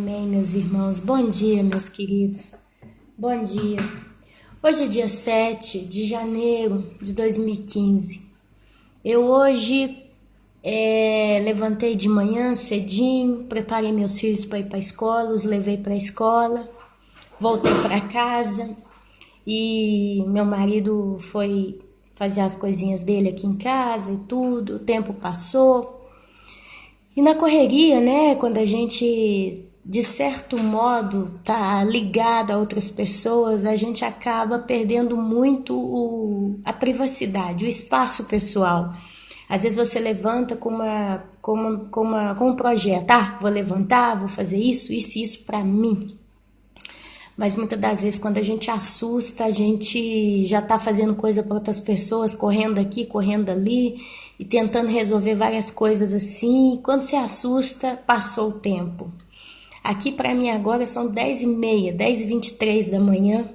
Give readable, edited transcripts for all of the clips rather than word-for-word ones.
Amém, meus irmãos. Bom dia, meus queridos. Bom dia. Hoje é dia 7 de janeiro de 2015. Eu hoje levantei de manhã cedinho, preparei meus filhos para ir para a escola, os levei para a escola, voltei para casa e meu marido foi fazer as coisinhas dele aqui em casa e tudo. O tempo passou. E na correria, né, quando a gente, de certo modo, tá ligado a outras pessoas, a gente acaba perdendo muito a privacidade, o espaço pessoal. Às vezes você levanta com um projeto, vou levantar, vou fazer isso para mim. Mas muitas das vezes quando a gente assusta, a gente já está fazendo coisa para outras pessoas, correndo aqui, correndo ali e tentando resolver várias coisas assim. E quando se assusta, passou o tempo. Aqui para mim agora são 10h30, 10h23 da manhã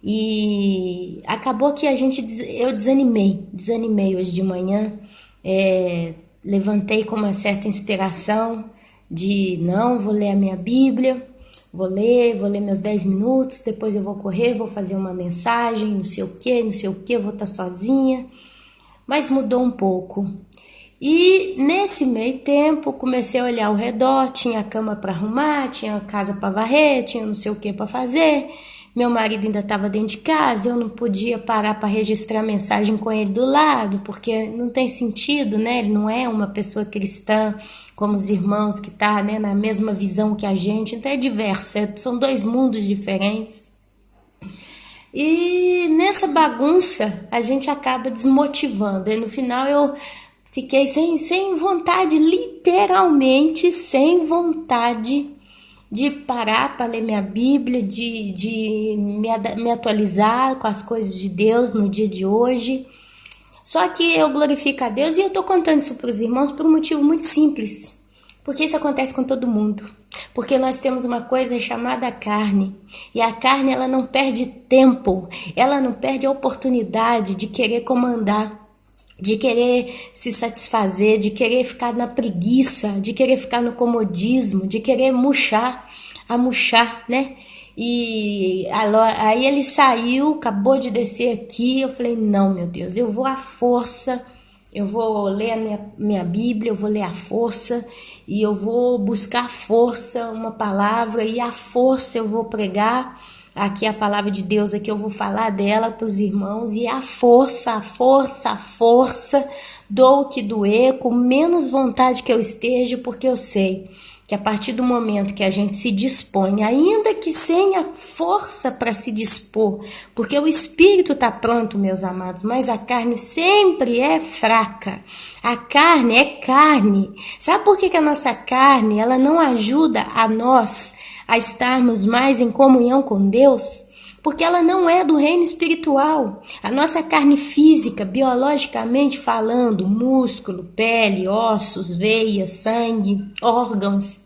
e acabou que eu desanimei hoje de manhã. Levantei com uma certa inspiração de não, vou ler a minha Bíblia. Vou ler meus 10 minutos, depois eu vou correr, vou fazer uma mensagem, não sei o que, vou estar sozinha. Mas mudou um pouco. E nesse meio tempo, comecei a olhar ao redor, tinha a cama para arrumar, tinha a casa para varrer, tinha não sei o que para fazer. Meu marido ainda estava dentro de casa, eu não podia parar para registrar mensagem com ele do lado, porque não tem sentido, né? Ele não é uma pessoa cristã, como os irmãos que estão, né, na mesma visão que a gente, então é diverso, são dois mundos diferentes. E nessa bagunça a gente acaba desmotivando, e no final eu fiquei sem vontade, literalmente sem vontade de parar para ler minha Bíblia, de me atualizar com as coisas de Deus no dia de hoje. Só que eu glorifico a Deus e eu estou contando isso para os irmãos por um motivo muito simples. Porque isso acontece com todo mundo. Porque nós temos uma coisa chamada carne. E a carne, ela não perde tempo. Ela não perde a oportunidade de querer comandar, de querer se satisfazer, de querer ficar na preguiça, de querer ficar no comodismo, de querer murchar, né? E aí ele saiu, acabou de descer aqui, eu falei, não, meu Deus, eu vou à força, eu vou ler a minha Bíblia, eu vou ler à força, e eu vou buscar força, uma palavra, e à força eu vou pregar aqui a palavra de Deus, aqui eu vou falar dela para os irmãos, e a força, dou o que doer, com menos vontade que eu esteja, porque eu sei que a partir do momento que a gente se dispõe, ainda que sem a força para se dispor, porque o espírito está pronto, meus amados, mas a carne sempre é fraca. A carne é carne. Sabe por que a nossa carne ela não ajuda a nós a estarmos mais em comunhão com Deus? Porque ela não é do reino espiritual. A nossa carne física, biologicamente falando, músculo, pele, ossos, veias, sangue, órgãos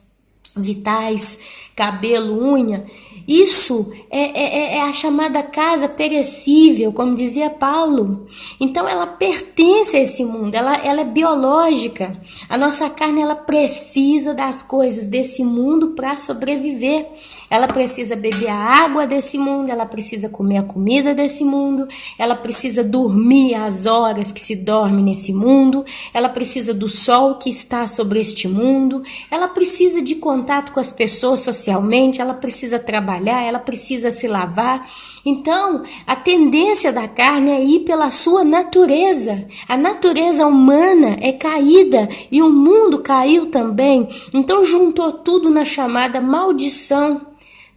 vitais, cabelo, unha, isso é a chamada casa perecível, como dizia Paulo. Então ela pertence a esse mundo, ela é biológica. A nossa carne ela precisa das coisas desse mundo para sobreviver. Ela precisa beber a água desse mundo, ela precisa comer a comida desse mundo, ela precisa dormir as horas que se dorme nesse mundo, ela precisa do sol que está sobre este mundo, ela precisa de contato com as pessoas socialmente, ela precisa trabalhar, ela precisa se lavar. Então, a tendência da carne é ir pela sua natureza. A natureza humana é caída e o mundo caiu também. Então, juntou tudo na chamada maldição.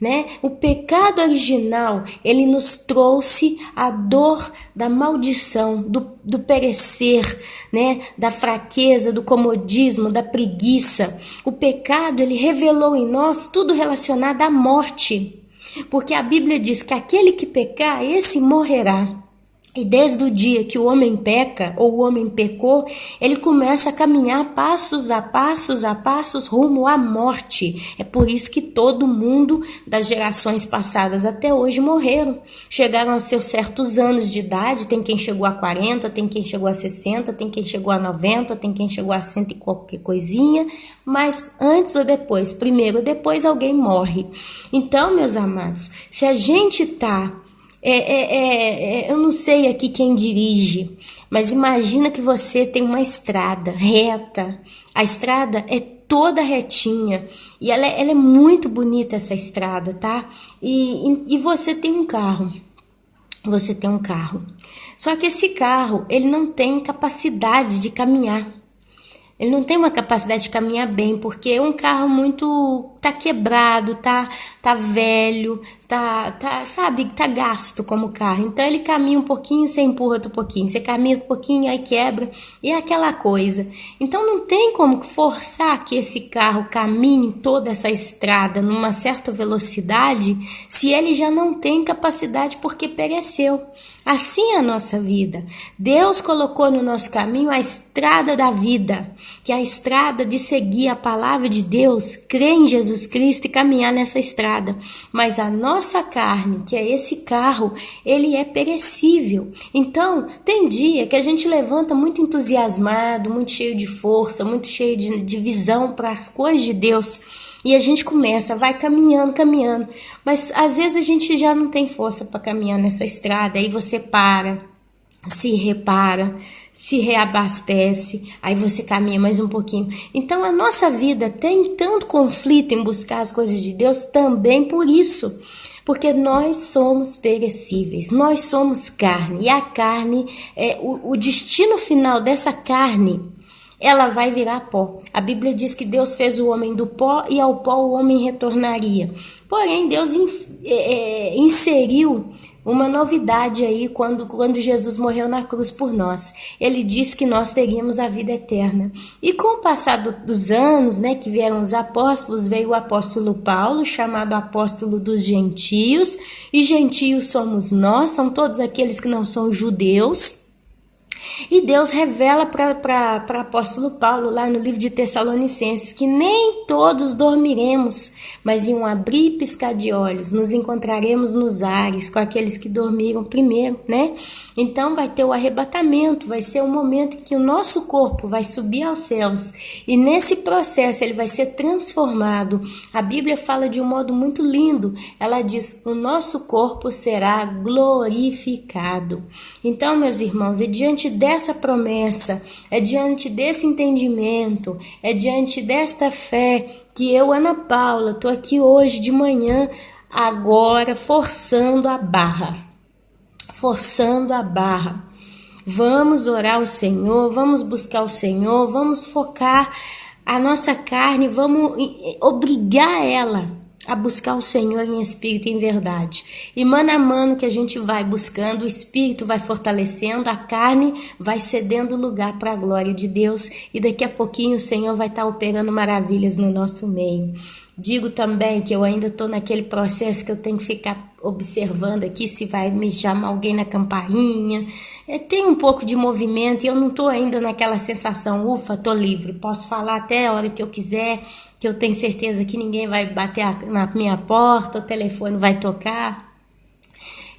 Né? O pecado original, ele nos trouxe a dor da maldição, do perecer, né? Da fraqueza, do comodismo, da preguiça. O pecado, ele revelou em nós tudo relacionado à morte, porque a Bíblia diz que aquele que pecar, esse morrerá. E desde o dia que o homem peca, ou o homem pecou, ele começa a caminhar passos a passos rumo à morte. É por isso que todo mundo das gerações passadas até hoje morreram. Chegaram aos seus certos anos de idade, tem quem chegou a 40, tem quem chegou a 60, tem quem chegou a 90, tem quem chegou a 100 e qualquer coisinha, mas antes ou depois, primeiro ou depois alguém morre. Então, meus amados, se a gente tá eu não sei aqui quem dirige, mas imagina que você tem uma estrada reta. A estrada é toda retinha e ela é muito bonita, essa estrada, tá? E você tem um carro. Você tem um carro. Só que esse carro, ele não tem capacidade de caminhar. Ele não tem uma capacidade de caminhar bem, porque é um carro tá quebrado, tá velho, sabe, tá gasto como carro. Então ele caminha um pouquinho, você empurra outro pouquinho, você caminha um pouquinho, aí quebra, e é aquela coisa. Então não tem como forçar que esse carro caminhe toda essa estrada numa certa velocidade, se ele já não tem capacidade porque pereceu. Assim é a nossa vida. Deus colocou no nosso caminho a estrada da vida, que é a estrada de seguir a palavra de Deus, crer em Jesus Cristo e caminhar nessa estrada. Mas a nossa carne, que é esse carro, ele é perecível. Então, tem dia que a gente levanta muito entusiasmado, muito cheio de força, muito cheio de visão para as coisas de Deus. E a gente vai caminhando, mas às vezes a gente já não tem força para caminhar nessa estrada, aí você para, se repara, se reabastece, aí você caminha mais um pouquinho. Então a nossa vida tem tanto conflito em buscar as coisas de Deus também por isso. Porque nós somos perecíveis, nós somos carne, e a carne, o destino final dessa carne, ela vai virar pó. A Bíblia diz que Deus fez o homem do pó e ao pó o homem retornaria. Porém, Deus inseriu uma novidade aí quando Jesus morreu na cruz por nós. Ele disse que nós teríamos a vida eterna. E com o passar dos anos, né, que vieram os apóstolos, veio o apóstolo Paulo, chamado apóstolo dos gentios. E gentios somos nós, são todos aqueles que não são judeus. E Deus revela para o apóstolo Paulo, lá no livro de Tessalonicenses, que nem todos dormiremos, mas em um abrir e piscar de olhos, nos encontraremos nos ares com aqueles que dormiram primeiro, né? Então vai ter o arrebatamento, vai ser o momento em que o nosso corpo vai subir aos céus, e nesse processo ele vai ser transformado. A Bíblia fala de um modo muito lindo, ela diz, o nosso corpo será glorificado. Então, meus irmãos, é diante dessa promessa, é diante desse entendimento, é diante desta fé que eu, Ana Paula, estou aqui hoje de manhã, agora forçando a barra. Vamos orar ao Senhor, vamos buscar o Senhor, vamos focar a nossa carne, vamos obrigar ela a buscar o Senhor em espírito e em verdade. E mano a mano que a gente vai buscando, o espírito vai fortalecendo, a carne vai cedendo lugar para a glória de Deus, e daqui a pouquinho o Senhor vai estar operando maravilhas no nosso meio. Digo também que eu ainda estou naquele processo que eu tenho que ficar observando aqui se vai me chamar alguém na campainha. Tem um pouco de movimento e eu não estou ainda naquela sensação, ufa, estou livre, posso falar até a hora que eu quiser, que eu tenho certeza que ninguém vai bater na minha porta, o telefone vai tocar.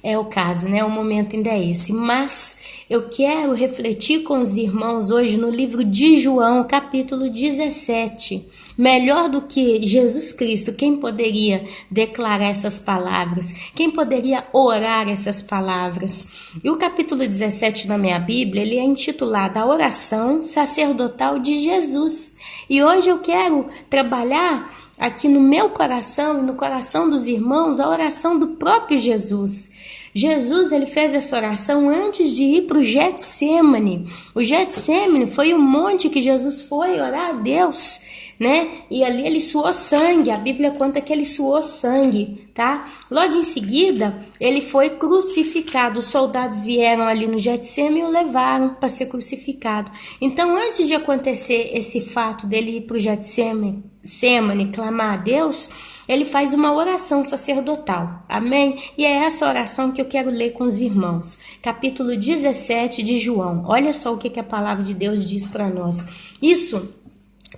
É o caso, né? O momento ainda é esse. Mas eu quero refletir com os irmãos hoje no livro de João, capítulo 17. Melhor do que Jesus Cristo, quem poderia declarar essas palavras? Quem poderia orar essas palavras? E o capítulo 17 da minha Bíblia, ele é intitulado A Oração Sacerdotal de Jesus. E hoje eu quero trabalhar aqui no meu coração e no coração dos irmãos a oração do próprio Jesus. Jesus, ele fez essa oração antes de ir para o Getsêmani. O Getsêmani foi o monte que Jesus foi orar a Deus. né? E ali ele suou sangue, a Bíblia conta que ele suou sangue, tá? Logo em seguida, ele foi crucificado. Os soldados vieram ali no Getsemane e o levaram para ser crucificado. Então, antes de acontecer esse fato dele ir para o Getsemane, clamar a Deus, ele faz uma oração sacerdotal, amém? E é essa oração que eu quero ler com os irmãos, capítulo 17 de João. Olha só o que a palavra de Deus diz para nós. Isso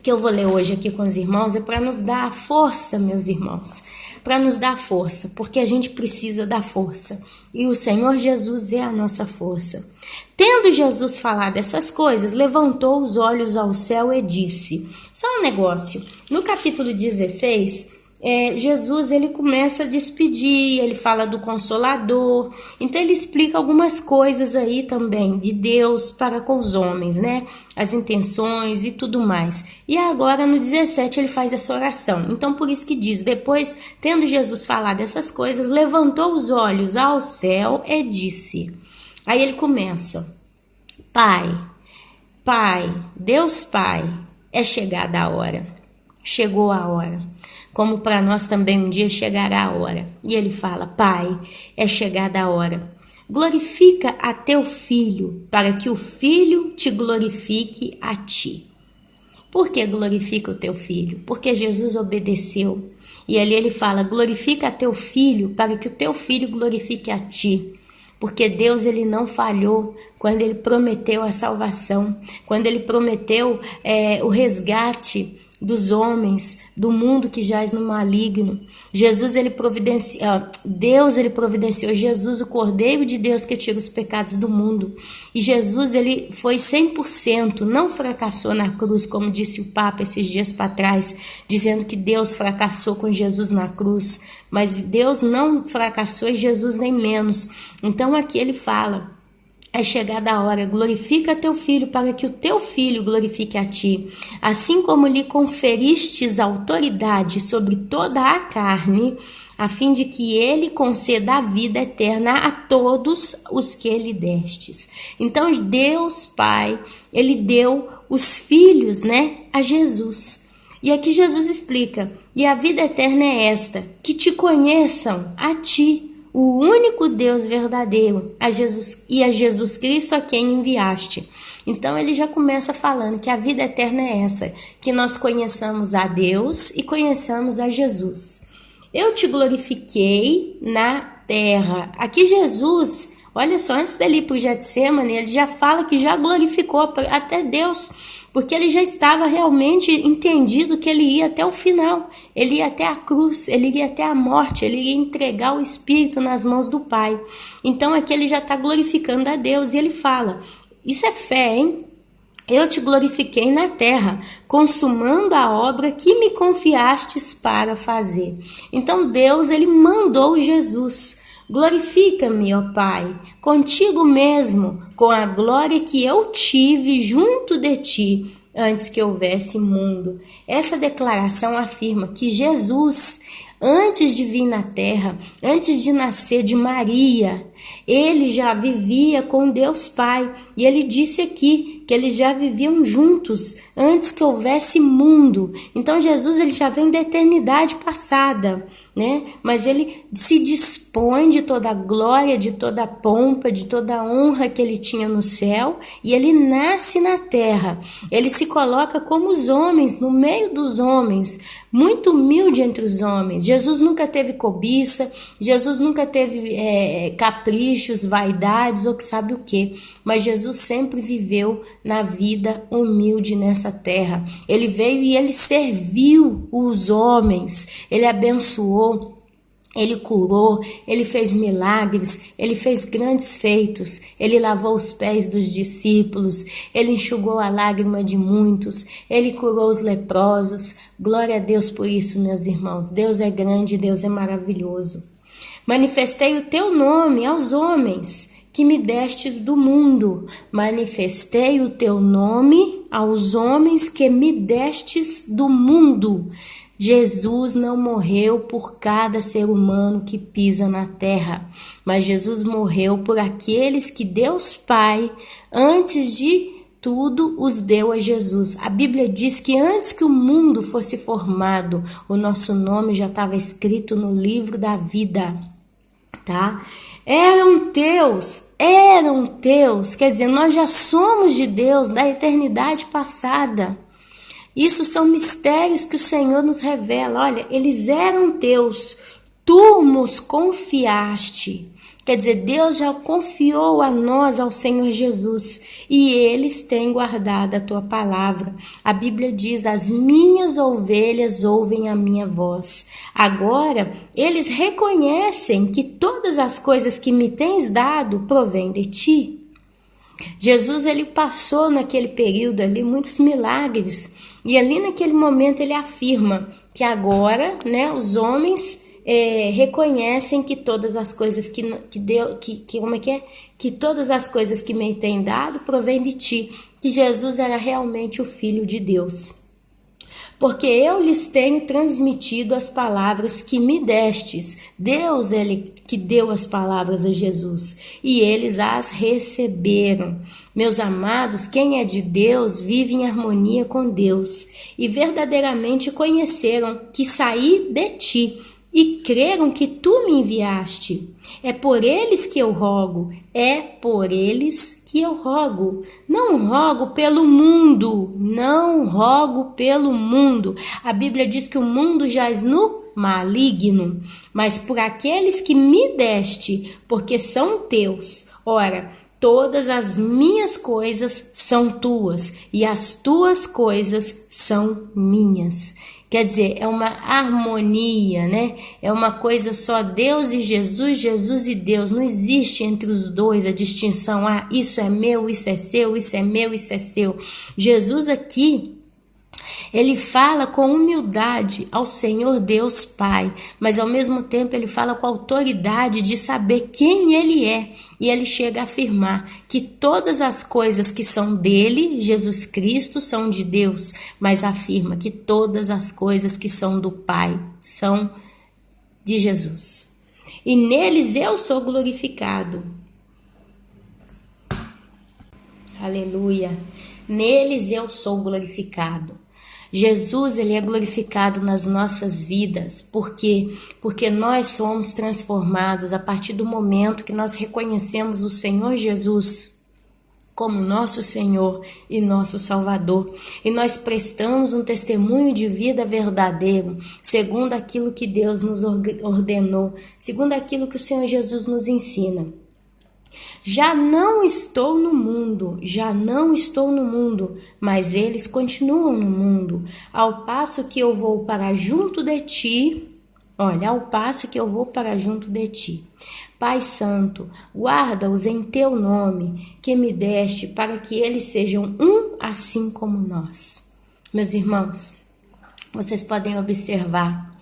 que eu vou ler hoje aqui com os irmãos é para nos dar força, meus irmãos, para nos dar força, porque a gente precisa da força, e o Senhor Jesus é a nossa força. Tendo Jesus falado essas coisas, levantou os olhos ao céu e disse, só um negócio, no capítulo 16, Jesus ele começa a despedir, ele fala do Consolador, então ele explica algumas coisas aí também de Deus para com os homens, né? As intenções e tudo mais. E agora no 17 ele faz essa oração, então por isso que diz, depois tendo Jesus falado essas coisas, levantou os olhos ao céu e disse, aí ele começa, Pai, Deus Pai, é chegada a hora, chegou a hora. Como para nós também um dia chegará a hora. E ele fala, Pai, é chegada a hora. Glorifica a teu Filho, para que o Filho te glorifique a ti. Por que glorifica o teu Filho? Porque Jesus obedeceu. E ali ele fala, glorifica a teu Filho, para que o teu Filho glorifique a ti. Porque Deus ele não falhou quando ele prometeu a salvação, quando ele prometeu o resgate dos homens, do mundo que jaz no maligno. Deus ele providenciou Jesus, o Cordeiro de Deus que tira os pecados do mundo. E Jesus ele foi 100%, não fracassou na cruz, como disse o Papa esses dias para trás, dizendo que Deus fracassou com Jesus na cruz. Mas Deus não fracassou e Jesus nem menos. Então aqui ele fala, é chegada a hora, glorifica teu Filho, para que o teu Filho glorifique a ti. Assim como lhe conferistes autoridade sobre toda a carne, a fim de que ele conceda a vida eterna a todos os que lhe destes. Então Deus Pai, ele deu os filhos, né, a Jesus. E aqui Jesus explica, e a vida eterna é esta, que te conheçam a ti, o único Deus verdadeiro, a Jesus Cristo a quem enviaste. Então ele já começa falando que a vida eterna é essa, que nós conheçamos a Deus e conheçamos a Jesus. Eu te glorifiquei na terra. Aqui Jesus, olha só, antes dele ir para o Getsemane, ele já fala que já glorificou até Deus, porque ele já estava realmente entendido que ele ia até o final, ele ia até a cruz, ele ia até a morte, ele ia entregar o Espírito nas mãos do Pai. Então aqui ele já está glorificando a Deus e ele fala, isso é fé, hein? Eu te glorifiquei na terra, consumando a obra que me confiastes para fazer. Então Deus ele mandou Jesus. Glorifica-me, ó Pai, contigo mesmo, com a glória que eu tive junto de ti, antes que houvesse mundo. Essa declaração afirma que Jesus, antes de vir na terra, antes de nascer de Maria, ele já vivia com Deus Pai. E ele disse aqui que eles já viviam juntos antes que houvesse mundo. Então Jesus ele já vem da eternidade passada, né? Mas ele se dispõe de toda a glória, de toda a pompa, de toda a honra que ele tinha no céu, e ele nasce na terra. Ele se coloca como os homens, no meio dos homens, muito humilde entre os homens. Jesus nunca teve cobiça, Jesus nunca teve caprichos, vaidades ou que sabe o que, mas Jesus sempre viveu na vida humilde nessa terra. Ele veio e ele serviu os homens, ele abençoou, ele curou, ele fez milagres, ele fez grandes feitos, ele lavou os pés dos discípulos, ele enxugou a lágrima de muitos, ele curou os leprosos. Glória a Deus por isso, meus irmãos. Deus é grande, Deus é maravilhoso. Manifestei o teu nome aos homens que me destes do mundo. Manifestei o teu nome aos homens que me destes do mundo. Jesus não morreu por cada ser humano que pisa na terra, mas Jesus morreu por aqueles que Deus Pai, antes de tudo os deu a Jesus. A Bíblia diz que antes que o mundo fosse formado, o nosso nome já estava escrito no livro da vida, tá? Eram teus, quer dizer, nós já somos de Deus da eternidade passada. Isso são mistérios que o Senhor nos revela. Olha, eles eram teus, tu nos confiaste. Quer dizer, Deus já confiou a nós, ao Senhor Jesus, e eles têm guardado a tua palavra. A Bíblia diz, as minhas ovelhas ouvem a minha voz. Agora, eles reconhecem que todas as coisas que me tens dado provêm de ti. Jesus, ele passou naquele período ali muitos milagres, e ali naquele momento ele afirma que agora, né, os homens reconhecem que todas as coisas que todas as coisas que me tem dado provém de ti, que Jesus era realmente o Filho de Deus. Porque eu lhes tenho transmitido as palavras que me destes. Deus, ele que deu as palavras a Jesus, e eles as receberam. Meus amados, quem é de Deus vive em harmonia com Deus, e verdadeiramente conheceram que saí de ti, e creram que tu me enviaste. É por eles que eu rogo, Não rogo pelo mundo, A Bíblia diz que o mundo jaz no maligno, mas por aqueles que me deste, porque são teus. Ora, todas as minhas coisas são tuas, e as tuas coisas são minhas. Quer dizer, é uma harmonia, né? É uma coisa só, Deus e Jesus, Jesus e Deus. Não existe entre os dois a distinção, isso é meu, isso é seu, isso é meu, isso é seu. Jesus aqui, ele fala com humildade ao Senhor Deus Pai, mas ao mesmo tempo ele fala com autoridade de saber quem ele é. E ele chega a afirmar que todas as coisas que são dele, Jesus Cristo, são de Deus, mas afirma que todas as coisas que são do Pai são de Jesus. E neles eu sou glorificado. Aleluia! Neles eu sou glorificado. Jesus, ele é glorificado nas nossas vidas. Por quê? Porque nós somos transformados a partir do momento que nós reconhecemos o Senhor Jesus como nosso Senhor e nosso Salvador. E nós prestamos um testemunho de vida verdadeiro, segundo aquilo que Deus nos ordenou, segundo aquilo que o Senhor Jesus nos ensina. Já não estou no mundo, mas eles continuam no mundo, ao passo que eu vou para junto de ti. Pai Santo, guarda-os em teu nome, que me deste, para que eles sejam um assim como nós. Meus irmãos, vocês podem observar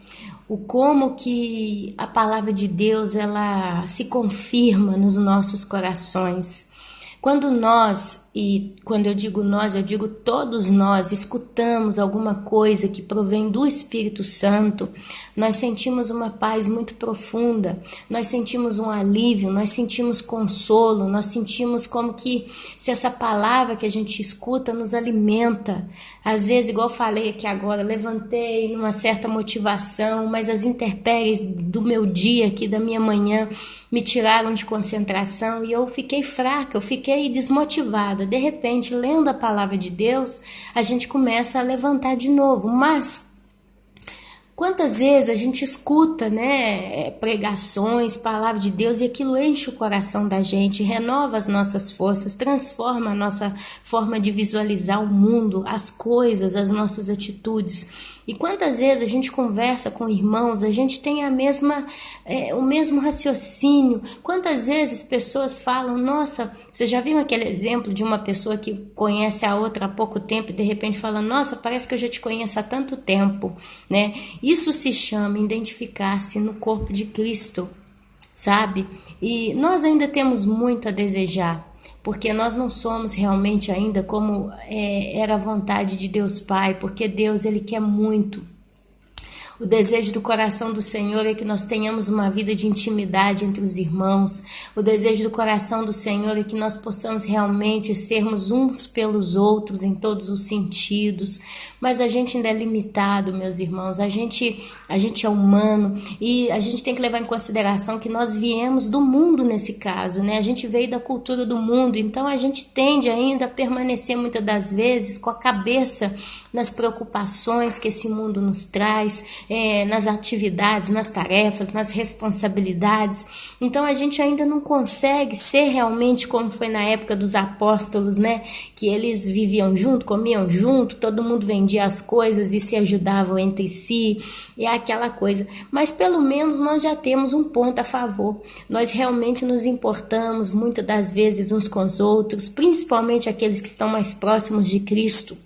o como que a palavra de Deus ela se confirma nos nossos corações. Quando nós, e quando eu digo nós, eu digo todos nós, escutamos alguma coisa que provém do Espírito Santo, nós sentimos uma paz muito profunda, nós sentimos um alívio, nós sentimos consolo, nós sentimos como que se essa palavra que a gente escuta nos alimenta. Às vezes, igual eu falei aqui agora, levantei numa certa motivação, mas as intempéries do meu dia aqui, da minha manhã, me tiraram de concentração e eu fiquei fraca, eu fiquei desmotivada. De repente, lendo a palavra de Deus, a gente começa a levantar de novo. Mas quantas vezes a gente escuta, né, pregações, palavra de Deus, e aquilo enche o coração da gente, renova as nossas forças, transforma a nossa forma de visualizar o mundo, as coisas, as nossas atitudes. E quantas vezes a gente conversa com irmãos, a gente tem o mesmo raciocínio. Quantas vezes pessoas falam, nossa, você já viu aquele exemplo de uma pessoa que conhece a outra há pouco tempo e de repente fala, nossa, parece que eu já te conheço há tanto tempo, né? Isso se chama identificar-se no corpo de Cristo, sabe? E nós ainda temos muito a desejar, porque nós não somos realmente ainda como era a vontade de Deus Pai, porque Deus, ele quer muito. O desejo do coração do Senhor é que nós tenhamos uma vida de intimidade entre os irmãos. O desejo do coração do Senhor é que nós possamos realmente sermos uns pelos outros em todos os sentidos. Mas a gente ainda é limitado, meus irmãos. A gente é humano e a gente tem que levar em consideração que nós viemos do mundo nesse caso, né? A gente veio da cultura do mundo, então a gente tende ainda a permanecer muitas das vezes com a cabeça nas preocupações que esse mundo nos traz, nas atividades, nas tarefas, nas responsabilidades. Então a gente ainda não consegue ser realmente como foi na época dos apóstolos, né? Que eles viviam junto, comiam junto, todo mundo vendia as coisas e se ajudavam entre si, e aquela coisa. Mas pelo menos nós já temos um ponto a favor. Nós realmente nos importamos muitas das vezes uns com os outros, principalmente aqueles que estão mais próximos de Cristo.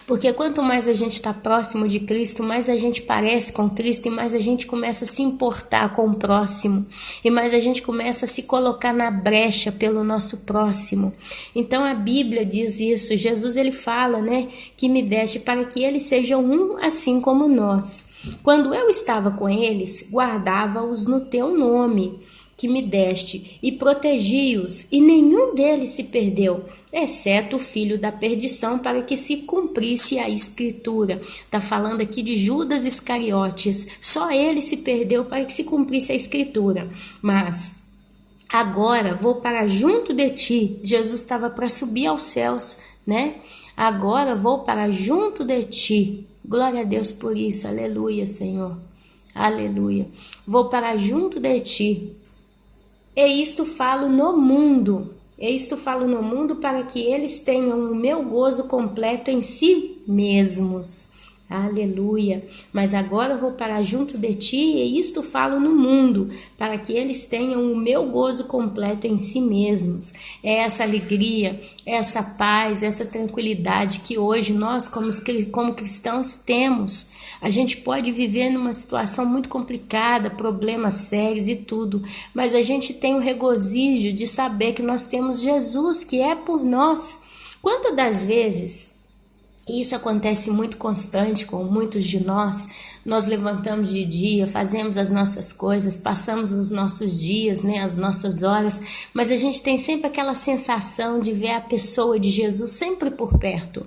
Porque quanto mais a gente está próximo de Cristo, mais a gente parece com Cristo e mais a gente começa a se importar com o próximo. E mais a gente começa a se colocar na brecha pelo nosso próximo. Então a Bíblia diz isso. Jesus ele fala, né, que me deste para que eles sejam um assim como nós. Quando eu estava com eles, guardava-os no teu nome que me deste, e protegi-os, e nenhum deles se perdeu, exceto o filho da perdição, para que se cumprisse a escritura. Está falando aqui de Judas Iscariotes, só ele se perdeu para que se cumprisse a escritura. Mas agora vou para junto de ti. Jesus estava para subir aos céus, né? Agora vou para junto de ti. Glória a Deus por isso, aleluia, Senhor, aleluia. Vou para junto de ti. E isto falo no mundo, para que eles tenham o meu gozo completo em si mesmos. Aleluia. Mas agora vou para junto de ti, e isto falo no mundo, para que eles tenham o meu gozo completo em si mesmos. É essa alegria, essa paz, essa tranquilidade que hoje nós, como cristãos, temos. A gente pode viver numa situação muito complicada, problemas sérios e tudo, mas a gente tem o regozijo de saber que nós temos Jesus, que é por nós. Quantas das vezes, isso acontece muito constante com muitos de nós levantamos de dia, fazemos as nossas coisas, passamos os nossos dias, né, as nossas horas, mas a gente tem sempre aquela sensação de ver a pessoa de Jesus sempre por perto.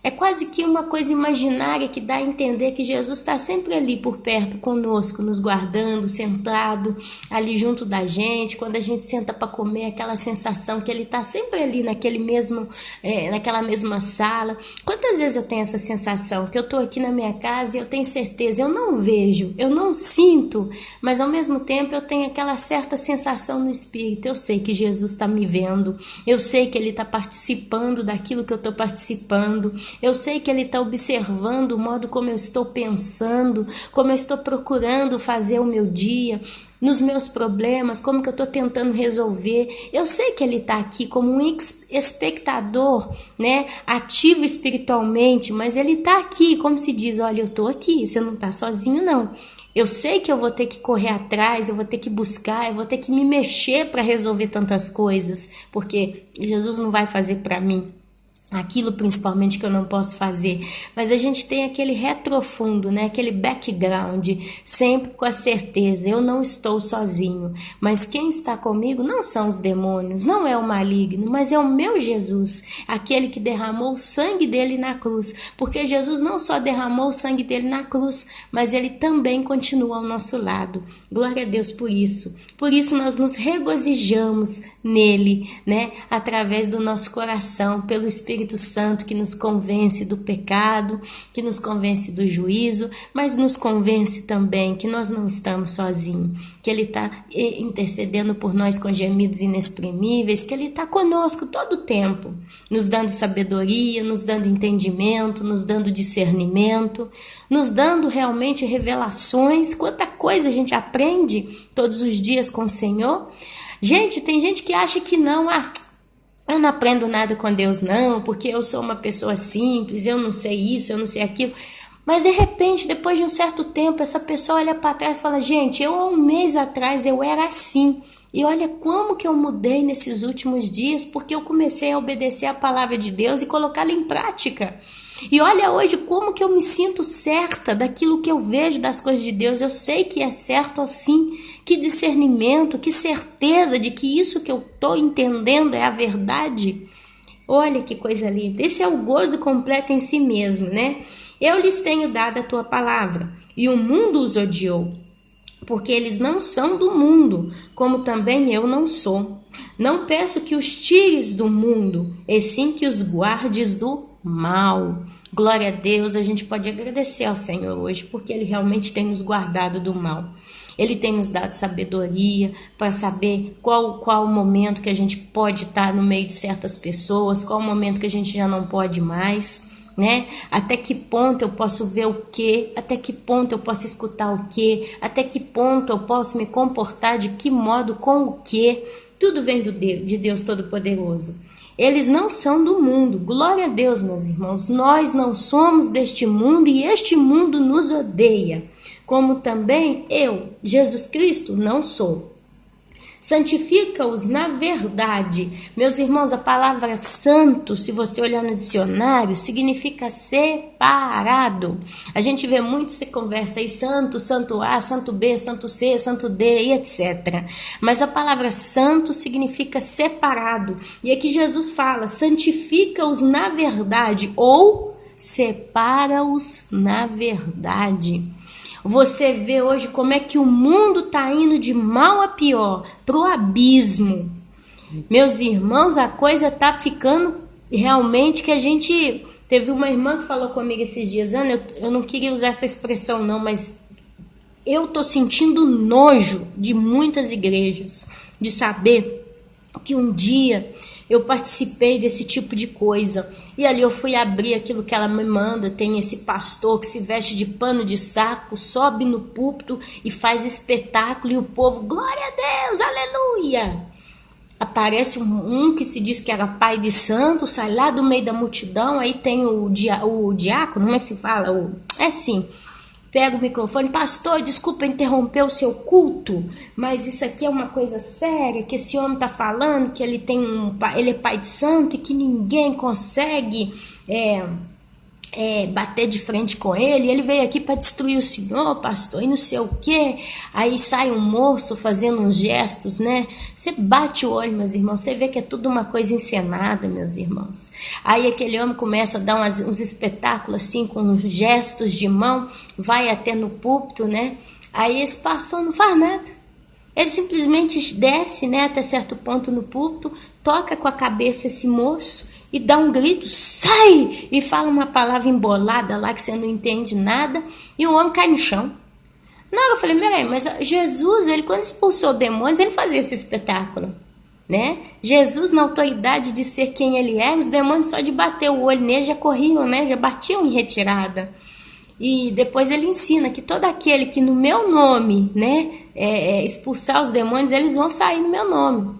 É quase que uma coisa imaginária que dá a entender que Jesus está sempre ali por perto conosco, nos guardando, sentado ali junto da gente. Quando a gente senta para comer, aquela sensação que ele está sempre ali naquela mesma sala. Quantas vezes eu tenho essa sensação que eu estou aqui na minha casa e eu tenho certeza, eu não vejo, eu não sinto, mas ao mesmo tempo eu tenho aquela certa sensação no espírito. Eu sei que Jesus está me vendo, eu sei que ele está participando daquilo que eu estou participando. Eu sei que ele está observando o modo como eu estou pensando, como eu estou procurando fazer o meu dia, nos meus problemas, como que eu estou tentando resolver. Eu sei que ele está aqui como um espectador, né, ativo espiritualmente, mas ele está aqui, como se diz, olha, eu estou aqui, você não está sozinho não. Eu sei que eu vou ter que correr atrás, eu vou ter que buscar, eu vou ter que me mexer para resolver tantas coisas, porque Jesus não vai fazer para mim aquilo principalmente que eu não posso fazer, mas a gente tem aquele retrofundo, né? Aquele background, sempre com a certeza, eu não estou sozinho, mas quem está comigo não são os demônios, não é o maligno, mas é o meu Jesus, aquele que derramou o sangue dele na cruz, porque Jesus não só derramou o sangue dele na cruz, mas ele também continua ao nosso lado. Glória a Deus por isso nós nos regozijamos nele, né? Através do nosso coração, pelo Espírito Santo que nos convence do pecado, que nos convence do juízo, mas nos convence também que nós não estamos sozinhos, que ele está intercedendo por nós com gemidos inexprimíveis, que ele está conosco todo o tempo, nos dando sabedoria, nos dando entendimento, nos dando discernimento, nos dando realmente revelações. Quanta coisa a gente aprende todos os dias com o Senhor. Gente, tem gente que acha que não, eu não aprendo nada com Deus não, porque eu sou uma pessoa simples, eu não sei isso, eu não sei aquilo. Mas de repente, depois de um certo tempo, essa pessoa olha para trás e fala, gente, eu há um mês atrás eu era assim. E olha como que eu mudei nesses últimos dias, porque eu comecei a obedecer a palavra de Deus e colocá-la em prática. E olha hoje como que eu me sinto certa daquilo que eu vejo das coisas de Deus. Eu sei que é certo assim. Que discernimento, que certeza de que isso que eu estou entendendo é a verdade. Olha que coisa linda. Esse é o gozo completo em si mesmo, né? Eu lhes tenho dado a tua palavra, e o mundo os odiou, porque eles não são do mundo, como também eu não sou. Não peço que os tires do mundo, e sim que os guardes do mal. Glória a Deus, a gente pode agradecer ao Senhor hoje, porque Ele realmente tem nos guardado do mal. Ele tem nos dado sabedoria para saber qual o momento que a gente pode estar no meio de certas pessoas, qual o momento que a gente já não pode mais, né? Até que ponto eu posso ver o quê? Até que ponto eu posso escutar o quê? Até que ponto eu posso me comportar de que modo com o quê? Tudo vem de Deus Todo-Poderoso. Eles não são do mundo. Glória a Deus, meus irmãos. Nós não somos deste mundo e este mundo nos odeia. Como também eu, Jesus Cristo, não sou. Santifica-os na verdade. Meus irmãos, a palavra santo, se você olhar no dicionário, significa separado. A gente vê muito se conversa aí santo, santo A, santo B, santo C, santo D e etc. Mas a palavra santo significa separado. E aqui Jesus fala, santifica-os na verdade ou separa-os na verdade. Você vê hoje como é que o mundo está indo de mal a pior, pro abismo. Meus irmãos, a coisa está ficando realmente que a gente... Teve uma irmã que falou comigo esses dias, Ana, eu não queria usar essa expressão não, mas eu tô sentindo nojo de muitas igrejas, de saber que um dia eu participei desse tipo de coisa. E ali eu fui abrir aquilo que ela me manda. Tem esse pastor que se veste de pano de saco, sobe no púlpito e faz espetáculo. E o povo, glória a Deus, aleluia. Aparece um que se diz que era pai de santo, sai lá do meio da multidão. Aí tem o diácono, como é que se fala? É assim... Pega o microfone, pastor, desculpa interromper o seu culto, mas isso aqui é uma coisa séria, que esse homem está falando, que ele é pai de santo e que ninguém consegue bater de frente com ele. Ele veio aqui para destruir o senhor, pastor, e não sei o quê. Aí sai um moço fazendo uns gestos, né? Você bate o olho, meus irmãos, você vê que é tudo uma coisa encenada, meus irmãos. Aí aquele homem começa a dar uns espetáculos assim, com gestos de mão, vai até no púlpito, né? Aí esse pastor não faz nada. Ele simplesmente desce, né, até certo ponto no púlpito, toca com a cabeça esse moço, e dá um grito, sai! E fala uma palavra embolada lá que você não entende nada, e o homem cai no chão. Não, eu falei, peraí, mas Jesus, ele quando expulsou demônios, ele fazia esse espetáculo, né? Jesus, na autoridade de ser quem ele é, os demônios só de bater o olho nele já corriam, né? Já batiam em retirada. E depois ele ensina que todo aquele que no meu nome, né, expulsar os demônios, eles vão sair no meu nome.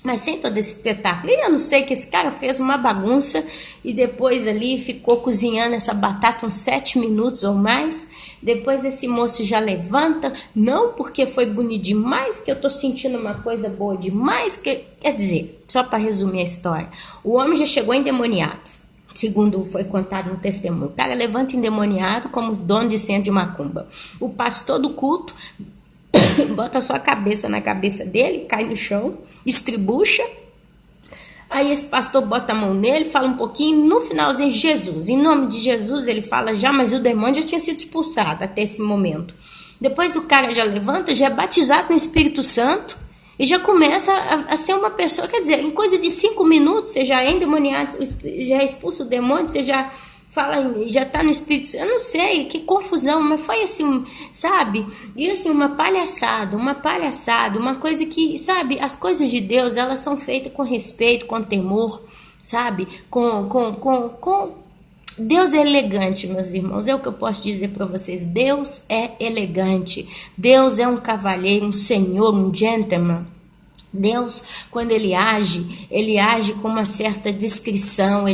Mas sem todo esse espetáculo. E eu não sei que esse cara fez uma bagunça e depois ali ficou cozinhando essa batata uns 7 minutos ou mais. Depois esse moço já levanta, não porque foi bonito demais, que eu tô sentindo uma coisa boa demais, quer dizer, só para resumir a história, o homem já chegou endemoniado, segundo foi contado no testemunho. O cara levanta endemoniado como dono de centro de macumba. O pastor do culto bota a sua cabeça na cabeça dele, cai no chão, estribucha. Aí esse pastor bota a mão nele, fala um pouquinho, no finalzinho, Jesus. Em nome de Jesus, ele fala já, mas o demônio já tinha sido expulsado até esse momento. Depois o cara já levanta, já é batizado no Espírito Santo e já começa a ser uma pessoa, quer dizer, em coisa de 5 minutos, você já é endemoniado, já expulsa o demônio, você já fala, já está no Espírito, eu não sei, que confusão, mas foi assim, sabe? E assim, uma palhaçada, uma coisa que, sabe, as coisas de Deus, elas são feitas com respeito, com temor, sabe? Deus é elegante, meus irmãos, é o que eu posso dizer para vocês, Deus é elegante, Deus é um cavalheiro, um senhor, um gentleman. Deus, quando ele age com uma certa discrição,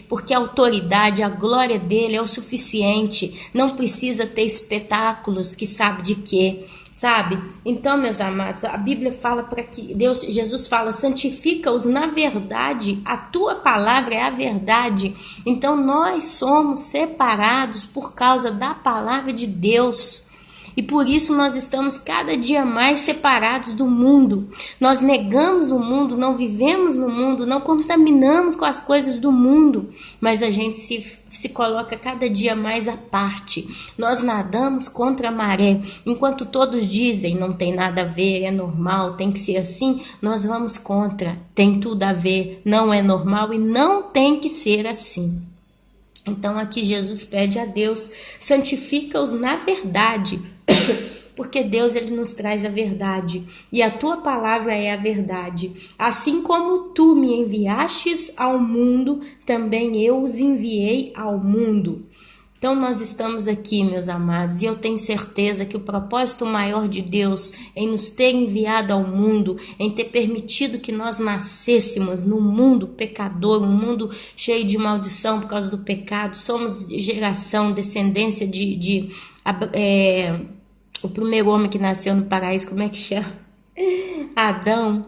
porque a autoridade, a glória dele é o suficiente, não precisa ter espetáculos que sabe de quê, sabe? Então, meus amados, a Bíblia fala para que Jesus fala, santifica-os na verdade, a tua palavra é a verdade. Então, nós somos separados por causa da palavra de Deus. E por isso nós estamos cada dia mais separados do mundo. Nós negamos o mundo, não vivemos no mundo, não contaminamos com as coisas do mundo, mas a gente se coloca cada dia mais à parte. Nós nadamos contra a maré. Enquanto todos dizem não tem nada a ver, é normal, tem que ser assim, nós vamos contra. Tem tudo a ver, não é normal e não tem que ser assim. Então aqui Jesus pede a Deus, santifica-os na verdade, porque Deus ele nos traz a verdade, e a tua palavra é a verdade. Assim como tu me enviastes ao mundo, também eu os enviei ao mundo. Então nós estamos aqui, meus amados, e eu tenho certeza que o propósito maior de Deus em nos ter enviado ao mundo, em ter permitido que nós nascêssemos num mundo pecador, um mundo cheio de maldição por causa do pecado, somos geração, descendência o primeiro homem que nasceu no paraíso, como é que chama? Adão.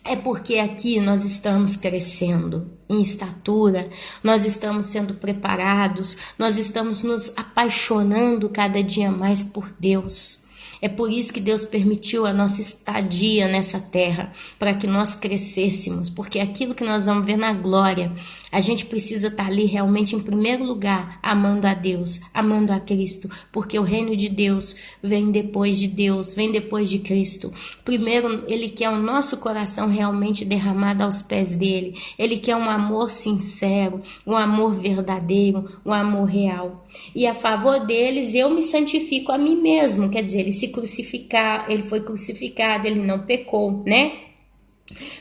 É porque aqui nós estamos crescendo em estatura, nós estamos sendo preparados, nós estamos nos apaixonando cada dia mais por Deus. É por isso que Deus permitiu a nossa estadia nessa terra, para que nós crescêssemos, porque aquilo que nós vamos ver na glória, a gente precisa estar ali realmente em primeiro lugar, amando a Deus, amando a Cristo, porque o reino de Deus vem depois de Deus, vem depois de Cristo. Primeiro, Ele quer o nosso coração realmente derramado aos pés dele, Ele quer um amor sincero, um amor verdadeiro, um amor real. E a favor deles eu me santifico a mim mesmo, quer dizer, ele foi crucificado, ele não pecou, né?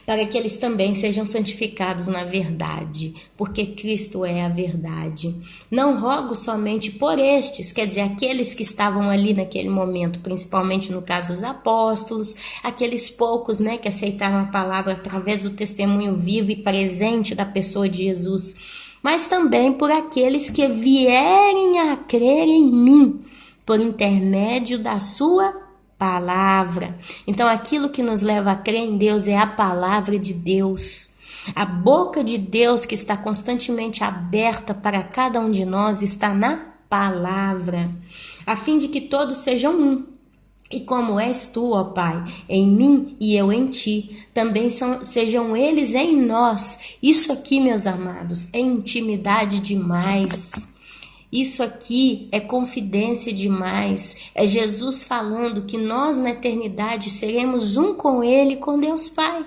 Para que eles também sejam santificados na verdade, porque Cristo é a verdade. Não rogo somente por estes, quer dizer, aqueles que estavam ali naquele momento, principalmente no caso os apóstolos, aqueles poucos, né, que aceitaram a palavra através do testemunho vivo e presente da pessoa de Jesus, mas também por aqueles que vierem a crer em mim, por intermédio da sua palavra. Então, aquilo que nos leva a crer em Deus é a palavra de Deus. A boca de Deus que está constantemente aberta para cada um de nós está na palavra, a fim de que todos sejam um. E como és tu, ó Pai, em mim e eu em ti, também sejam eles em nós. Isso aqui, meus amados, é intimidade demais. Isso aqui é confidência demais. É Jesus falando que nós na eternidade seremos um com Ele e com Deus Pai.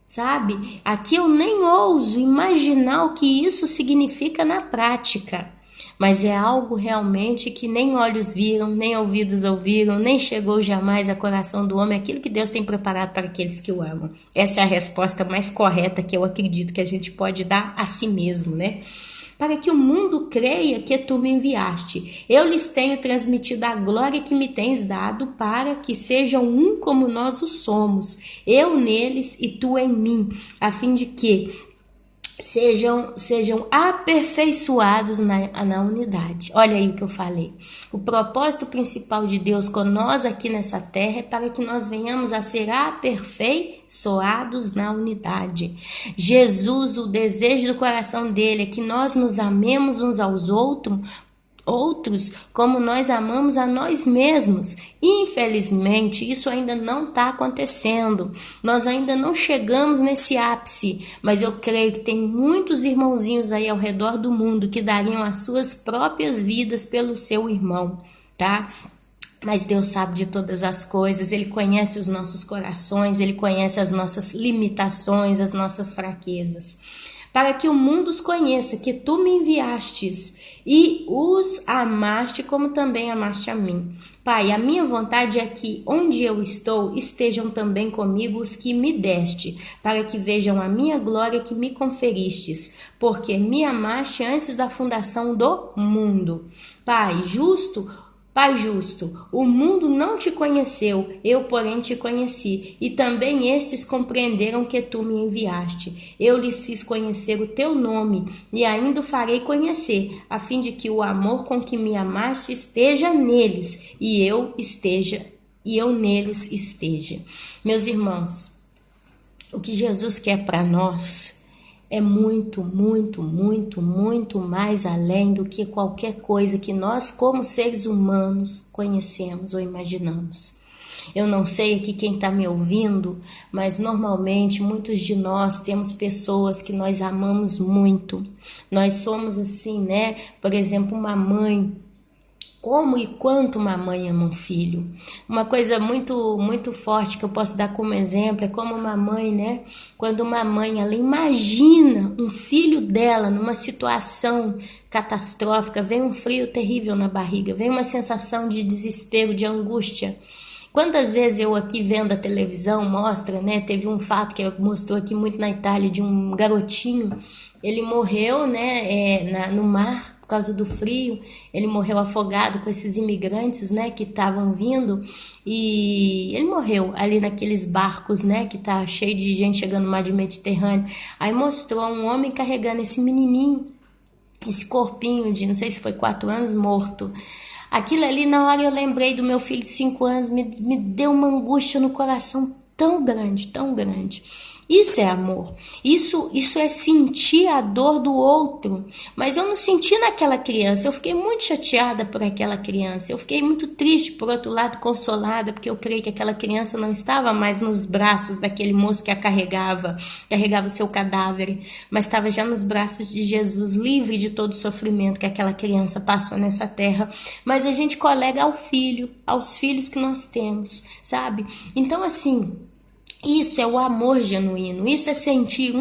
Sabe? Aqui eu nem ouso imaginar o que isso significa na prática. Mas é algo realmente que nem olhos viram, nem ouvidos ouviram, nem chegou jamais ao coração do homem, aquilo que Deus tem preparado para aqueles que o amam. Essa é a resposta mais correta que eu acredito que a gente pode dar a si mesmo, né? Para que o mundo creia que tu me enviaste. Eu lhes tenho transmitido a glória que me tens dado, para que sejam um como nós o somos, eu neles e tu em mim, a fim de que sejam aperfeiçoados na unidade. Olha aí o que eu falei. O propósito principal de Deus com nós aqui nessa terra é para que nós venhamos a ser aperfeiçoados na unidade. Jesus, o desejo do coração dele é que nós nos amemos uns aos outros como nós amamos a nós mesmos. Infelizmente, isso ainda não está acontecendo. Nós ainda não chegamos nesse ápice, mas eu creio que tem muitos irmãozinhos aí ao redor do mundo que dariam as suas próprias vidas pelo seu irmão, tá? Mas Deus sabe de todas as coisas, Ele conhece os nossos corações, Ele conhece as nossas limitações, as nossas fraquezas. Para que o mundo os conheça, que tu me enviastes e os amaste como também amaste a mim. Pai, a minha vontade é que onde eu estou estejam também comigo os que me deste, para que vejam a minha glória que me conferistes, porque me amaste antes da fundação do mundo. Pai, justo Pai justo, o mundo não te conheceu, eu, porém, te conheci, e também estes compreenderam que tu me enviaste. Eu lhes fiz conhecer o teu nome, e ainda o farei conhecer, a fim de que o amor com que me amaste esteja neles, e eu neles esteja. Meus irmãos, o que Jesus quer para nós é muito, muito, muito, muito mais além do que qualquer coisa que nós, como seres humanos, conhecemos ou imaginamos. Eu não sei aqui quem está me ouvindo, mas normalmente muitos de nós temos pessoas que nós amamos muito. Nós somos assim, né? Por exemplo, uma mãe. Como e quanto uma mãe ama um filho. Uma coisa muito muito forte que eu posso dar como exemplo é como uma mãe, né? Quando uma mãe, ela imagina um filho dela numa situação catastrófica, vem um frio terrível na barriga, vem uma sensação de desespero, de angústia. Quantas vezes eu aqui vendo a televisão mostra, né? Teve um fato que mostrou aqui muito na Itália de um garotinho, ele morreu, né? No mar por causa do frio, ele morreu afogado com esses imigrantes, né, que estavam vindo, e ele morreu ali naqueles barcos, né, que tá cheio de gente chegando no mar de Mediterrâneo. Aí mostrou um homem carregando esse menininho, esse corpinho de, não sei se foi 4 anos, morto. Aquilo ali, na hora eu lembrei do meu filho de 5 anos, me deu uma angústia no coração tão grande, tão grande. Isso é amor, isso é sentir a dor do outro, mas eu não senti naquela criança, eu fiquei muito chateada por aquela criança, eu fiquei muito triste, por outro lado consolada, porque eu creio que aquela criança não estava mais nos braços daquele moço que a carregava o seu cadáver, mas estava já nos braços de Jesus, livre de todo o sofrimento que aquela criança passou nessa terra. Mas a gente colega aos filhos que nós temos, sabe? Então assim, isso é o amor genuíno, isso é sentir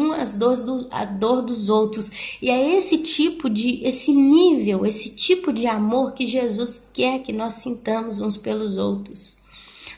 a dor dos outros, e é esse nível, esse tipo de amor que Jesus quer que nós sintamos uns pelos outros.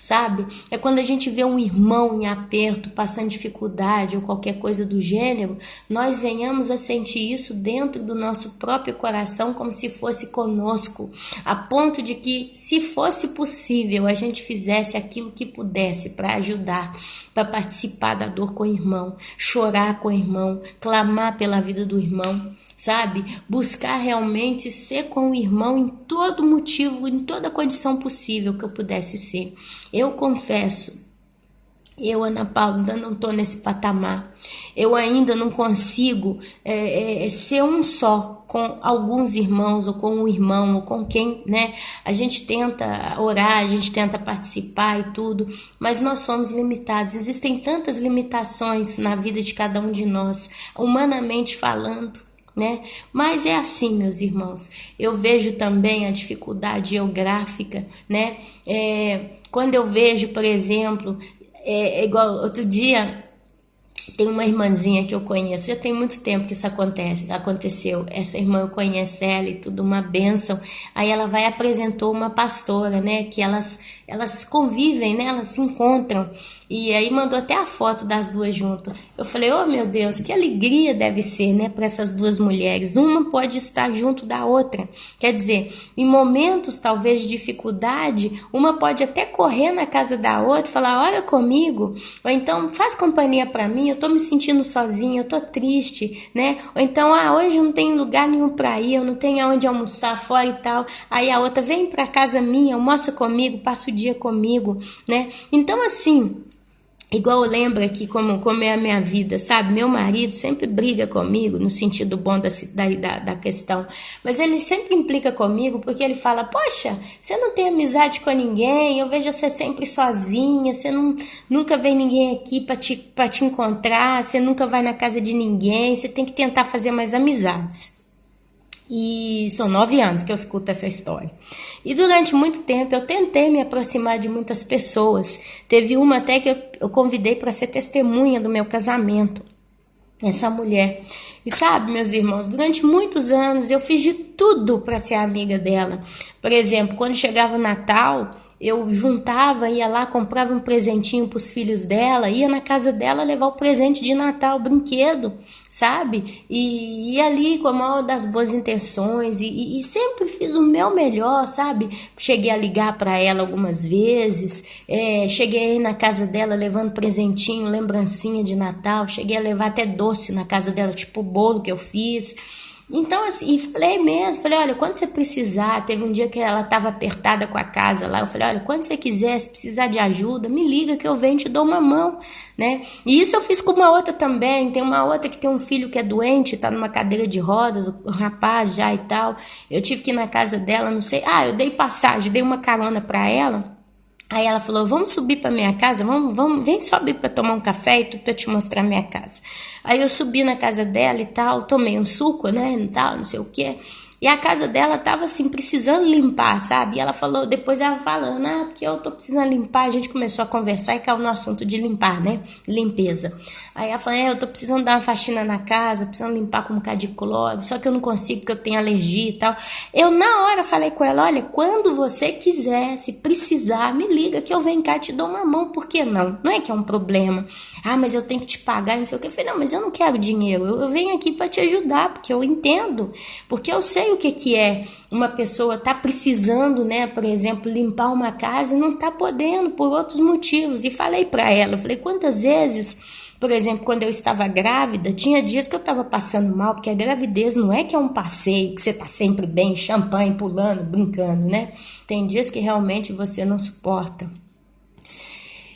Sabe? É quando a gente vê um irmão em aperto, passando dificuldade ou qualquer coisa do gênero, nós venhamos a sentir isso dentro do nosso próprio coração como se fosse conosco, a ponto de que, se fosse possível, a gente fizesse aquilo que pudesse para ajudar, para participar da dor com o irmão, chorar com o irmão, clamar pela vida do irmão, sabe? Buscar realmente ser com o irmão em todo motivo, em toda condição possível que eu pudesse ser. Eu confesso, eu, Ana Paula, ainda não estou nesse patamar. Eu ainda não consigo ser um só com alguns irmãos, ou com um irmão, ou com quem, né? A gente tenta orar, a gente tenta participar e tudo, mas nós somos limitados. Existem tantas limitações na vida de cada um de nós, humanamente falando, né? Mas é assim, meus irmãos. Eu vejo também a dificuldade geográfica, né? Quando eu vejo, por exemplo, igual outro dia, tem uma irmãzinha que eu conheço, já tem muito tempo que isso aconteceu. Essa irmã, eu conheço ela e tudo, uma bênção. Aí ela apresentou uma pastora, né? Que elas convivem, né? Elas se encontram. E aí mandou até a foto das duas juntas. Eu falei, oh meu Deus, que alegria deve ser, né? Para essas duas mulheres. Uma pode estar junto da outra. Quer dizer, em momentos talvez de dificuldade, uma pode até correr na casa da outra e falar, ora comigo. Ou então, faz companhia para mim, eu tô me sentindo sozinha, eu tô triste, né? Ou então, hoje eu não tenho lugar nenhum para ir, eu não tenho aonde almoçar fora e tal. Aí a outra, vem para casa minha, almoça comigo, passa o dia comigo, né? Então, assim, igual eu lembro aqui como é a minha vida, sabe? Meu marido sempre briga comigo, no sentido bom da questão, mas ele sempre implica comigo porque ele fala, poxa, você não tem amizade com ninguém, eu vejo você sempre sozinha, você nunca vê ninguém aqui para te encontrar, você nunca vai na casa de ninguém, você tem que tentar fazer mais amizades. E são 9 anos que eu escuto essa história. E durante muito tempo eu tentei me aproximar de muitas pessoas. Teve uma até que eu convidei para ser testemunha do meu casamento. Essa mulher. E sabe, meus irmãos, durante muitos anos eu fiz de tudo para ser amiga dela. Por exemplo, quando chegava o Natal, eu juntava, ia lá, comprava um presentinho para os filhos dela, ia na casa dela levar o presente de Natal, o brinquedo, sabe? E ia ali com a maior das boas intenções e sempre fiz o meu melhor, sabe? Cheguei a ligar para ela algumas vezes, cheguei na casa dela levando presentinho, lembrancinha de Natal, cheguei a levar até doce na casa dela, tipo o bolo que eu fiz. Então, assim, e falei mesmo, falei, olha, quando você precisar, teve um dia que ela estava apertada com a casa lá, eu falei, olha, quando você quiser, se precisar de ajuda, me liga que eu venho e te dou uma mão, né? E isso eu fiz com uma outra também, tem uma outra que tem um filho que é doente, tá numa cadeira de rodas, o rapaz já e tal, eu tive que ir na casa dela, não sei, eu dei passagem, dei uma carona pra ela. Aí ela falou, vamos subir para minha casa, vem subir para tomar um café e tudo para te mostrar minha casa. Aí eu subi na casa dela e tal, tomei um suco, né, e tal, não sei o que. E a casa dela tava assim, precisando limpar, sabe? E ela falou, depois ela falando, porque eu tô precisando limpar. A gente começou a conversar e caiu no assunto de limpar, né? Limpeza. Aí ela falou, eu tô precisando dar uma faxina na casa, precisando limpar com um bocado de cloro, só que eu não consigo porque eu tenho alergia e tal. Eu na hora falei com ela, olha, quando você quiser, se precisar, me liga que eu venho cá e te dou uma mão, por que não? Não é que é um problema. Mas eu tenho que te pagar, não sei o que. Eu falei, não, mas eu não quero dinheiro, eu venho aqui para te ajudar, porque eu entendo, porque eu sei o que é uma pessoa tá precisando, né, por exemplo, limpar uma casa e não tá podendo por outros motivos. E falei para ela, eu falei, quantas vezes, por exemplo, quando eu estava grávida, tinha dias que eu estava passando mal, porque a gravidez não é que é um passeio, que você tá sempre bem, champanhe, pulando, brincando, né? Tem dias que realmente você não suporta.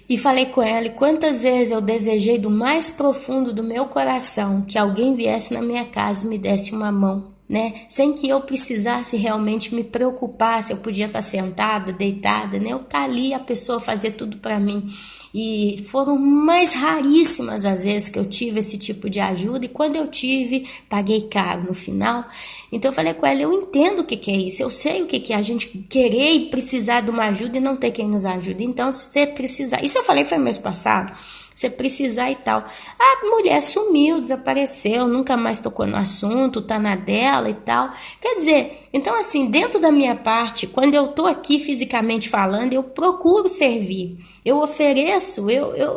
E falei com ela, e quantas vezes eu desejei do mais profundo do meu coração que alguém viesse na minha casa e me desse uma mão, né? Sem que eu precisasse realmente me preocupar se eu podia estar sentada, deitada, né? Eu estar ali, a pessoa fazer tudo para mim. E foram mais raríssimas as vezes que eu tive esse tipo de ajuda, e quando eu tive, paguei caro no final. Então eu falei com ela, eu entendo o que é isso, eu sei o que é a gente querer e precisar de uma ajuda e não ter quem nos ajude. Então, se você precisar, isso eu falei foi mês passado, se precisar e tal. A mulher sumiu, desapareceu, nunca mais tocou no assunto, tá na dela e tal. Quer dizer, então assim, dentro da minha parte, quando eu tô aqui fisicamente falando, eu procuro servir, eu ofereço,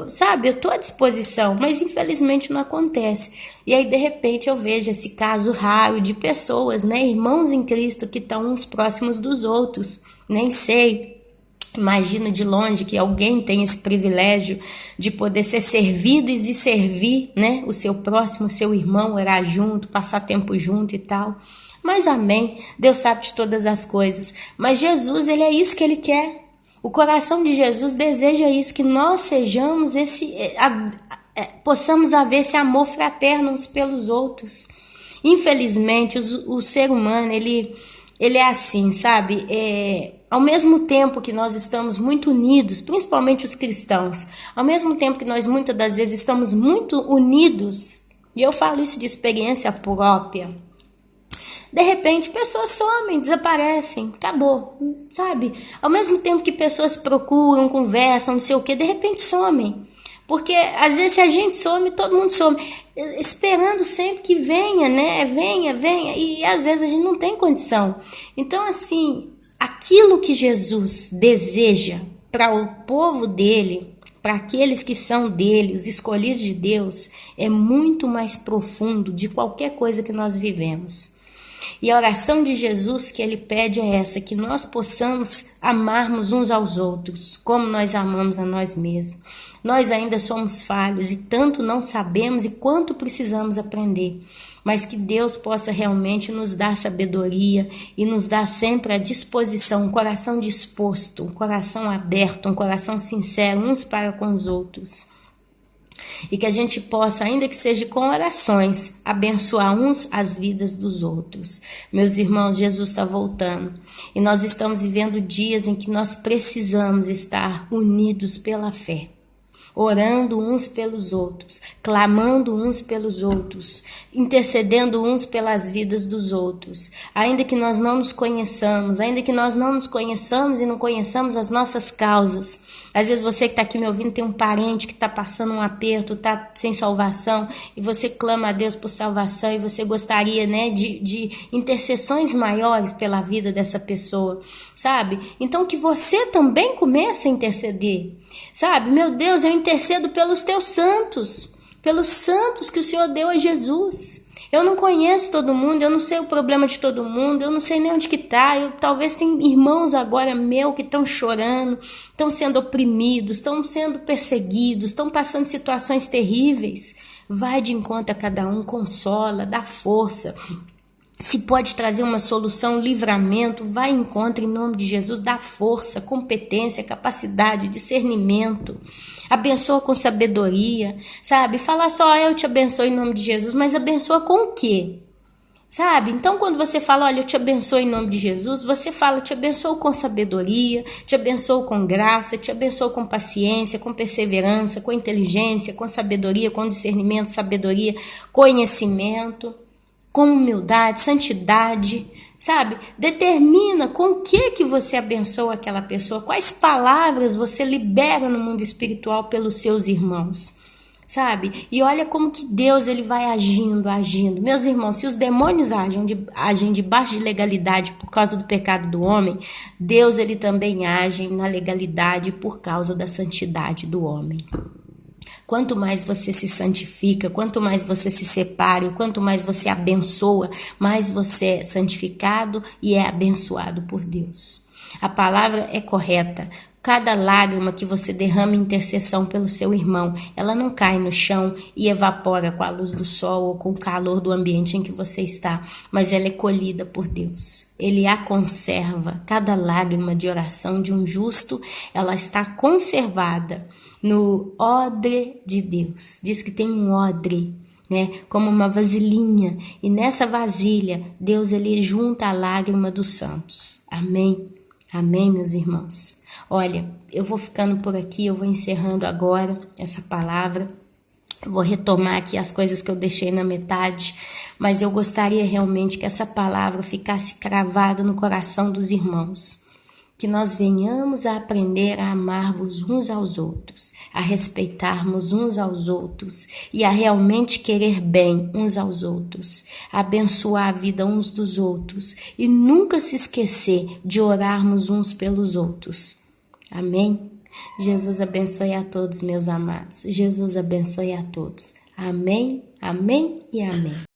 sabe, eu tô à disposição, mas infelizmente não acontece. E aí, de repente, eu vejo esse caso raro de pessoas, né, irmãos em Cristo que estão uns próximos dos outros, nem sei. Imagino de longe que alguém tem esse privilégio de poder ser servido e de servir, né, o seu próximo, o seu irmão, orar junto, passar tempo junto e tal. Mas amém, Deus sabe de todas as coisas. Mas Jesus, ele é isso que ele quer. O coração de Jesus deseja isso, que nós sejamos possamos haver esse amor fraterno uns pelos outros. Infelizmente, o ser humano, ele é assim, sabe? Ao mesmo tempo que nós estamos muito unidos, principalmente os cristãos, ao mesmo tempo que nós muitas das vezes estamos muito unidos, e eu falo isso de experiência própria, de repente pessoas somem, desaparecem, acabou, sabe? Ao mesmo tempo que pessoas procuram, conversam, não sei o que, de repente somem. Porque às vezes se a gente some, todo mundo some, esperando sempre que venha, né? Venha, e às vezes a gente não tem condição. Então assim, aquilo que Jesus deseja para o povo dele, para aqueles que são dele, os escolhidos de Deus, é muito mais profundo de qualquer coisa que nós vivemos. E a oração de Jesus que ele pede é essa, que nós possamos amarmos uns aos outros, como nós amamos a nós mesmos. Nós ainda somos falhos e tanto não sabemos e quanto precisamos aprender, mas que Deus possa realmente nos dar sabedoria e nos dar sempre a disposição, um coração disposto, um coração aberto, um coração sincero uns para com os outros. E que a gente possa, ainda que seja com orações, abençoar uns as vidas dos outros. Meus irmãos, Jesus está voltando. E nós estamos vivendo dias em que nós precisamos estar unidos pela fé. orando uns pelos outros, clamando uns pelos outros, intercedendo uns pelas vidas dos outros. Ainda que nós não nos conheçamos, e não conheçamos as nossas causas. Às vezes você que está aqui me ouvindo tem um parente que está passando um aperto, está sem salvação, e você clama a Deus por salvação, e você gostaria, né, de intercessões maiores pela vida dessa pessoa, sabe? Então que você também comece a interceder, sabe? Meu Deus, eu intercedo pelos teus santos que o Senhor deu a Jesus. Eu não conheço todo mundo, eu não sei o problema de todo mundo, eu não sei nem onde que tá. Talvez tem irmãos agora meu que estão chorando, estão sendo oprimidos, estão sendo perseguidos, estão passando situações terríveis. Vai de encontro a cada um, consola, dá força. Se pode trazer uma solução, livramento, vai em encontro em nome de Jesus, dá força, competência, capacidade, discernimento, abençoa com sabedoria, sabe? Falar só eu te abençoo em nome de Jesus, mas abençoa com o quê? Sabe? Então quando você fala, olha, eu te abençoo em nome de Jesus, você fala, te abençoo com sabedoria, te abençoo com graça, te abençoo com paciência, com perseverança, com inteligência, com sabedoria, com discernimento, sabedoria, conhecimento, com humildade, santidade, sabe? Determina com o que você abençoa aquela pessoa, quais palavras você libera no mundo espiritual pelos seus irmãos, sabe? E olha como que Deus ele vai agindo. Meus irmãos, se os demônios agem debaixo de legalidade por causa do pecado do homem, Deus ele também age na legalidade por causa da santidade do homem. Quanto mais você se santifica, quanto mais você se separa, quanto mais você abençoa, mais você é santificado e é abençoado por Deus. A palavra é correta. Cada lágrima que você derrama em intercessão pelo seu irmão, ela não cai no chão e evapora com a luz do sol ou com o calor do ambiente em que você está, mas ela é colhida por Deus. Ele a conserva. Cada lágrima de oração de um justo, ela está conservada no odre de Deus. Diz que tem um odre, né, como uma vasilhinha, e nessa vasilha Deus ele junta a lágrima dos santos. Amém? Amém, meus irmãos? Olha, eu vou ficando por aqui, eu vou encerrando agora essa palavra. Eu vou retomar aqui as coisas que eu deixei na metade, mas eu gostaria realmente que essa palavra ficasse cravada no coração dos irmãos. Que nós venhamos a aprender a amar-vos uns aos outros, a respeitarmos uns aos outros e a realmente querer bem uns aos outros, a abençoar a vida uns dos outros e nunca se esquecer de orarmos uns pelos outros. Amém? Jesus abençoe a todos, meus amados. Jesus abençoe a todos. Amém, amém e amém.